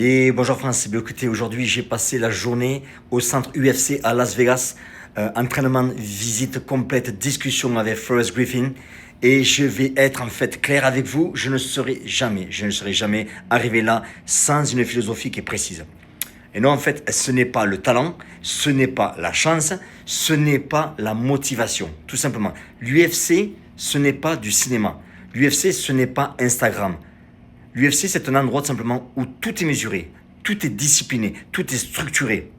Et bonjour France, bien écoutez, aujourd'hui j'ai passé la journée au centre UFC à Las Vegas. Entraînement, visite complète, discussion avec Forrest Griffin. Et je vais être en fait clair avec vous, je ne serai jamais arrivé là sans une philosophie qui est précise. Et non, en fait, ce n'est pas le talent, ce n'est pas la chance, ce n'est pas la motivation, tout simplement. L'UFC, ce n'est pas du cinéma. L'UFC, ce n'est pas Instagram. L'UFC, c'est un endroit tout simplement où tout est mesuré, tout est discipliné, tout est structuré.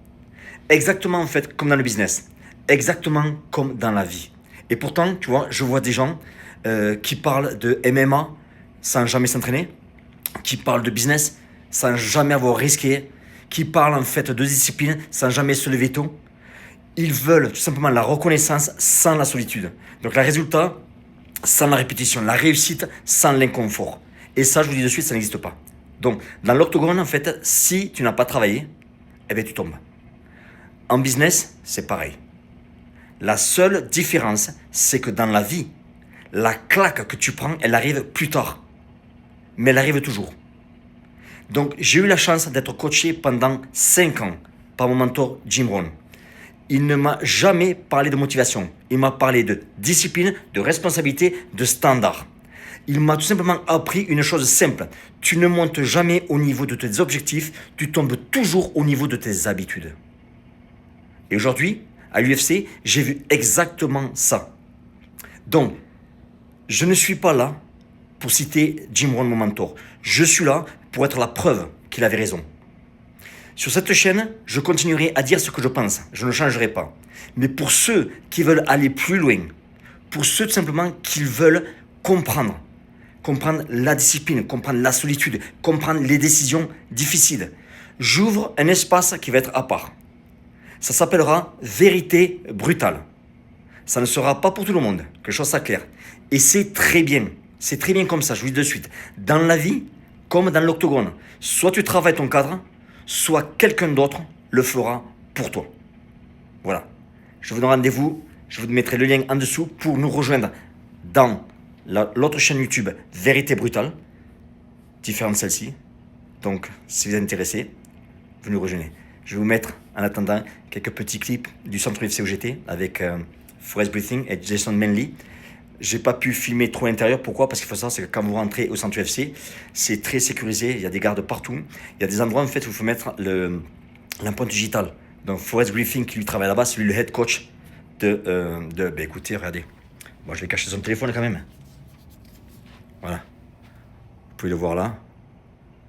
Exactement en fait comme dans le business, exactement comme dans la vie. Et pourtant, tu vois, je vois des gens qui parlent de MMA sans jamais s'entraîner, qui parlent de business sans jamais avoir risqué, qui parlent en fait de discipline sans jamais se lever tôt. Ils veulent tout simplement la reconnaissance sans la solitude. Donc le résultat, sans la répétition, la réussite sans l'inconfort. Et ça, je vous dis de suite, ça n'existe pas. Donc, dans l'octogone, en fait, si tu n'as pas travaillé, eh bien, tu tombes. En business, c'est pareil. La seule différence, c'est que dans la vie, la claque que tu prends, elle arrive plus tard. Mais elle arrive toujours. Donc, j'ai eu la chance d'être coaché pendant 5 ans par mon mentor Jim Rohn. Il ne m'a jamais parlé de motivation. Il m'a parlé de discipline, de responsabilité, de standard. Il m'a tout simplement appris une chose simple. Tu ne montes jamais au niveau de tes objectifs, tu tombes toujours au niveau de tes habitudes. Et aujourd'hui, à l'UFC, j'ai vu exactement ça. Donc, je ne suis pas là pour citer Jim Rohn, mon mentor. Je suis là pour être la preuve qu'il avait raison. Sur cette chaîne, je continuerai à dire ce que je pense. Je ne changerai pas. Mais pour ceux qui veulent aller plus loin, pour ceux tout simplement qui veulent comprendre la discipline, comprendre la solitude, comprendre les décisions difficiles, j'ouvre un espace qui va être à part. Ça s'appellera Vérité brutale. Ça ne sera pas pour tout le monde, que je sois ça clair. Et c'est très bien comme ça, je vous dis de suite. Dans la vie, comme dans l'octogone, soit tu travailles ton cadre, soit quelqu'un d'autre le fera pour toi. Voilà. Je vous donne rendez-vous, je vous mettrai le lien en dessous pour nous rejoindre dans l'autre chaîne YouTube Vérité brutale, différente de celle-ci. Donc, si vous êtes intéressé, vous nous rejoignez. Je vais vous mettre, en attendant, quelques petits clips du centre UFC où j'étais avec Forrest Griffin et Jason Manley. J'ai pas pu filmer trop l'intérieur. Pourquoi? Parce qu'il faut savoir, c'est que quand vous rentrez au centre UFC, c'est très sécurisé. Il y a des gardes partout. Il y a des endroits en fait où il faut mettre l'empreinte digitale. Donc Forrest Griffin qui lui travaille là-bas, c'est lui le head coach ben écoutez, regardez. Moi je vais cacher son téléphone quand même. Voilà. Vous pouvez le voir là.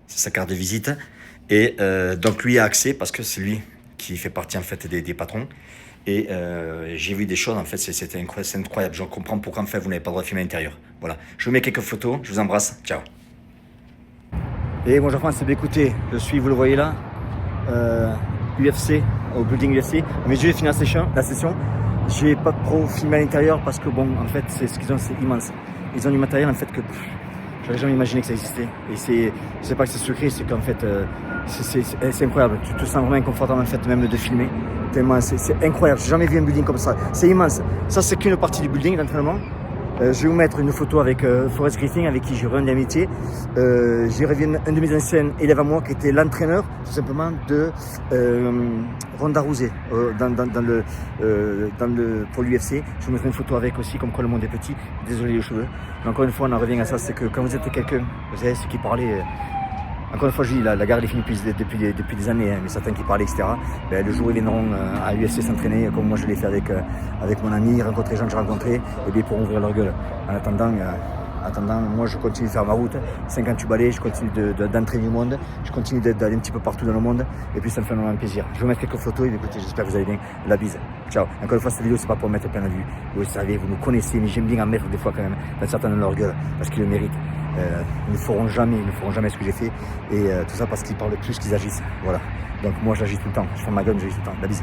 C'est sa carte de visite. Et donc lui a accès parce que c'est lui qui fait partie en fait des patrons. Et j'ai vu des choses, en fait, c'est incroyable. Je comprends pourquoi en fait vous n'avez pas le droit de filmer à l'intérieur. Voilà. Je vous mets quelques photos. Je vous embrasse. Ciao. Et bonjour France, écoutez, je suis, vous le voyez là, UFC, au building UFC. Mais j'ai fini la session. J'ai pas trop filmé à l'intérieur parce que bon, en fait, c'est ce qu'ils ont, c'est immense. Ils ont du matériel en fait que j'aurais jamais imaginé que ça existait. Et c'est pas que c'est secret, c'est qu'en fait, c'est incroyable. Tu te sens vraiment inconfortable en fait même de filmer. Tellement c'est incroyable. J'ai jamais vu un building comme ça. C'est immense. Ça c'est qu'une partie du building d'entraînement. Je vais vous mettre une photo avec Forrest Griffin avec qui j'ai eu un amitié. J'ai revu un de mes anciens élèves à moi qui était l'entraîneur tout simplement de Ronda Rousey pour l'UFC. Je vous mettrai une photo avec aussi comme quoi le monde est petit. Désolé les cheveux. Mais encore une fois on en revient à ça, c'est que quand vous êtes quelqu'un, vous savez ce qui parlait. Encore une fois, je dis, la guerre est finie depuis des années, hein, mais certains qui parlaient, etc. Ben, le jour où ils viendront à UFC s'entraîner, comme moi je l'ai fait avec mon ami, rencontrer les gens que j'ai rencontrés, et bien ils pourront ouvrir leur gueule. En attendant, moi je continue de faire ma route, 50 balais, je continue d'entraîner du monde, je continue d'aller un petit peu partout dans le monde, et puis ça me fait vraiment plaisir. Je vais vous mettre quelques photos, et écoutez, j'espère que vous allez bien. La bise. Ciao. Encore une fois, cette vidéo, c'est pas pour mettre plein de vues. Vous le savez, vous nous connaissez, mais j'aime bien en mettre des fois quand même, dans certains de leur gueule, parce qu'ils le méritent. Ils ne feront jamais ce que j'ai fait, et tout ça parce qu'ils parlent plus qu'ils agissent. Voilà. Donc moi j'agis tout le temps, je fais ma gueule, j'agis tout le temps. La bise.